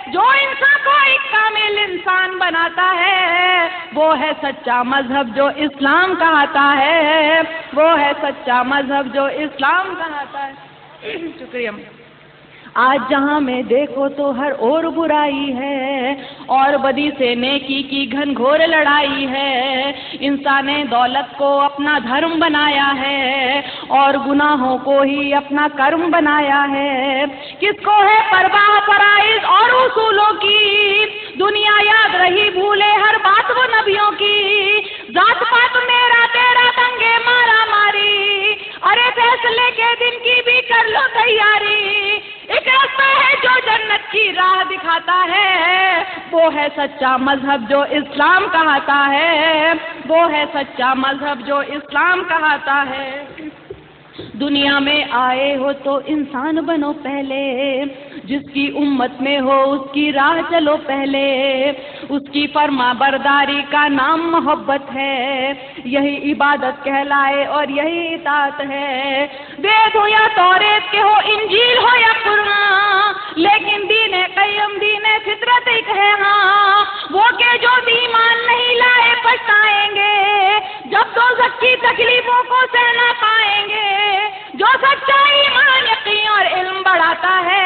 जो इंसान को एक कामिल इंसान बनाता है, वो है सच्चा मजहब जो इस्लाम कहता है, वो है सच्चा मजहब जो इस्लाम कहता है। शुक्रिया। आज जहाँ में देखो तो हर ओर बुराई है और बदी से नेकी की घनघोर लड़ाई है। इंसान ने दौलत को अपना धर्म बनाया है और गुनाहों को ही अपना कर्म बनाया है। किसको है परवाह फराइज और उसूलों की, दुनिया याद रही भूले हर बात वो नबियों की। जात पात मेरा तेरा दंगे मारा मारी, अरे फैसले के दिन की भी कर लो तैयारी। एक रास्ता है जो जन्नत की राह दिखाता है, वो है सच्चा मजहब जो इस्लाम कहता है, वो है सच्चा मजहब जो इस्लाम कहता है। दुनिया में आए हो तो इंसान बनो पहले, जिसकी उम्मत में हो उसकी राह चलो पहले। उसकी फरमा बरदारी का नाम मोहब्बत है, यही इबादत कहलाए और यही इताअत है। वेद हो या तौरेत के हो, इंजील हो या कुरान, लेकिन दीन क़य्यम दीन फितरत एक है। हाँ, वो के जो ईमान नहीं लाए पछताएंगे, जब दोज़ख की तकलीफों को सहना पाएंगे। जो सच्चा ईमान यकीन और इल्म बढ़ाता है,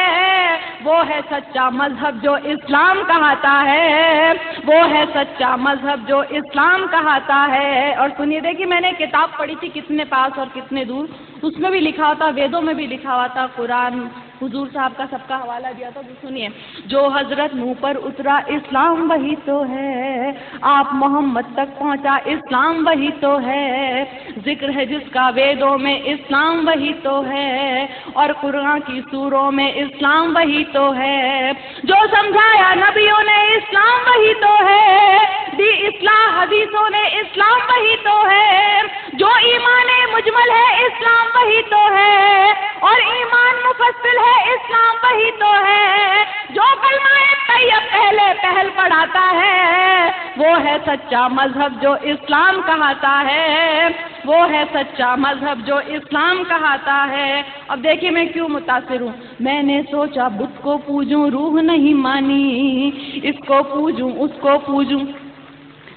वो है सच्चा मजहब जो इस्लाम कहता है, वो है सच्चा मजहब जो इस्लाम कहता है। और सुनिए, देखिए मैंने किताब पढ़ी थी कितने पास और कितने दूर, उसमें भी लिखा हुआ था, वेदों में भी लिखा हुआ था, कुरान हुजूर साहब का सबका हवाला दिया था। तो सुनिए, जो हजरत मुंह पर उतरा इस्लाम वही तो है, आप मोहम्मद तक पहुंचा इस्लाम वही तो है। जिक्र है जिसका वेदों में इस्लाम वही तो है, और कुरान की सूरों में इस्लाम वही तो है। जो समझाया नबियों ने इस्लाम वही तो है, दी इस्लाह हदीसों ने इस्लाम वही तो है। जो ईमान मुजमल है इस्लाम वही तो है, और ईमान मुफस्सिल है इस्लाम वही तो है। जो कलमा तैयब पहले पहल पढ़ाता है, वो है सच्चा मजहब जो इस्लाम कहता है, वो है सच्चा मजहब जो इस्लाम कहता है। अब देखिए मैं क्यों मुतासिर हूँ। मैंने सोचा बुत को पूजूं, रूह नहीं मानी, इसको पूजूं उसको पूजूं।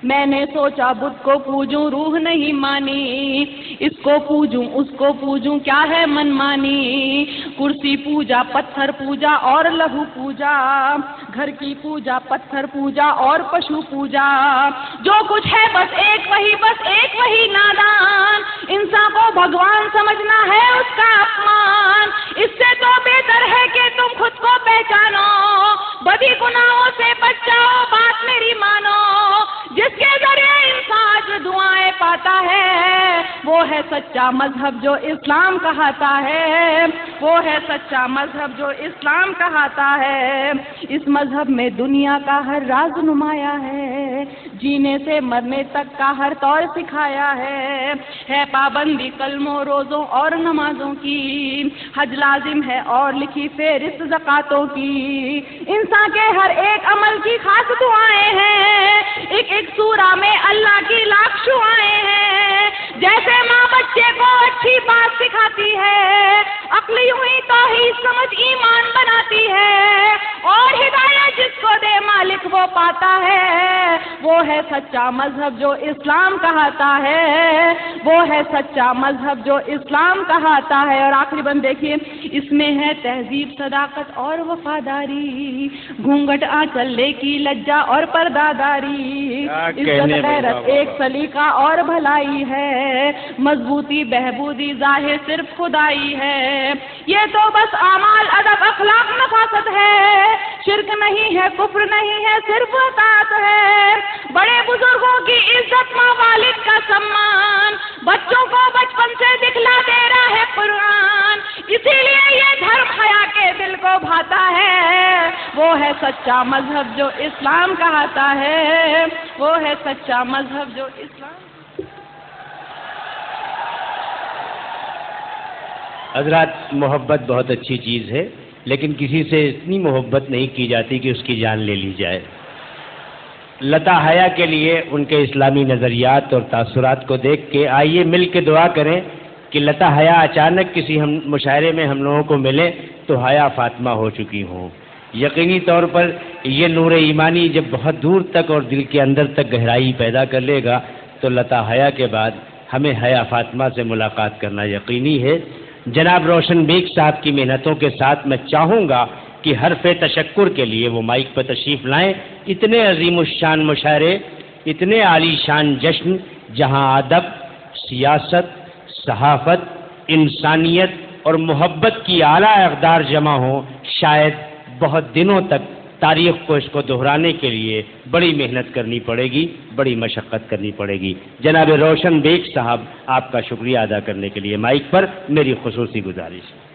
मैंने सोचा बुत को पूजूं, रूह नहीं मानी, इसको पूजूं उसको पूजूं, क्या है मनमानी। कुर्सी पूजा, पत्थर पूजा और लहू पूजा, घर की पूजा, पत्थर पूजा और पशु पूजा। जो कुछ है बस एक वही नादान, इंसान को भगवान समझना है उसका अपमान। इससे तो बेहतर है कि तुम खुद को पहचानो, बदी गुनाहों से बच जाओ, बात मेरी मानो। जिसके जरिए इंसान जो दुआएं पाता है, वो है सच्चा मजहब जो इस्लाम कहता है, वो है सच्चा मजहब जो इस्लाम कहता है। इस मजहब में दुनिया का हर राज नुमाया है, जीने से मरने तक का हर तौर सिखाया है पाबंदी कलमों रोज़ों और नमाजों की, हज लाजिम है और लिखी फेरिस्त ज़कातों की। इंसान के हर एक अमल की खास दुआएं हैं, एक एक सूरा में अल्लाह की लाख शुआएं हैं। जैसे माँ बच्चे को अच्छी बात सिखाती है, अक्ल यूं ही तौहीद समझ ईमान बनाती है, और हिदायत जिसको दे मालिक वो पाता है। वो है सच्चा मजहब जो इस्लाम कहता है, वो है सच्चा मजहब जो इस्लाम कहता है। और आखिरी बंद देखिए, इसमें है तहजीब सदाकत और वफादारी, घूंघट आंचल की लज्जा और पर्दादारी, इज्जत गैरत एक सलीका और भलाई है, मजबूती बहबूदी जाहिर सिर्फ खुदाई है। ये तो बस आमाल अदब अखलाक नफासत है, शिरक नहीं है कुफ्र नहीं है सिर्फ अतात है। बड़े बुजुर्गों की इज्जत, माँ वालिद का सम्मान, बच्चों को बचपन से दिखला दे रहा है कुरान। इसीलिए ये धर्म हया के दिल को भाता है, वो है सच्चा मजहब जो इस्लाम कहता है, वो है सच्चा मजहब जो इस्लाम। हज़रात, मोहब्बत बहुत अच्छी चीज़ है, लेकिन किसी से इतनी मोहब्बत नहीं की जाती कि उसकी जान ले ली जाए। लता हया के लिए उनके इस्लामी नज़रियात और तासुरात को देख के आइए मिल के दुआ करें कि लता हया अचानक किसी मुशायरे में हम लोगों को मिले तो हया फातिमा हो चुकी हों। यकीनी तौर पर یہ نور ایمانی جب بہت دور تک اور دل کے اندر تک گہرائی پیدا کر لے گا تو لتا حیا کے بعد ہمیں حیا فاطمہ سے ملاقات کرنا یقینی ہے۔ جناب روشن بیگ صاحب کی محنتوں کے ساتھ میں چاہوں گا کہ حرف تشکر کے لیے وہ مائک پر تشریف لائیں۔ اتنے عظیم الشان مشاعرے، اتنے عالی شان جشن، جہاں ادب، سیاست، صحافت، انسانیت اور محبت کی اعلیٰ اقدار جمع ہوں، شاید بہت دنوں تک تاریخ کو اس کو دہرانے کے لیے بڑی محنت کرنی پڑے گی، بڑی مشقت کرنی پڑے گی۔ جناب روشن بیگ صاحب، آپ کا شکریہ ادا کرنے کے لیے مائک پر میری خصوصی گزارش ہے۔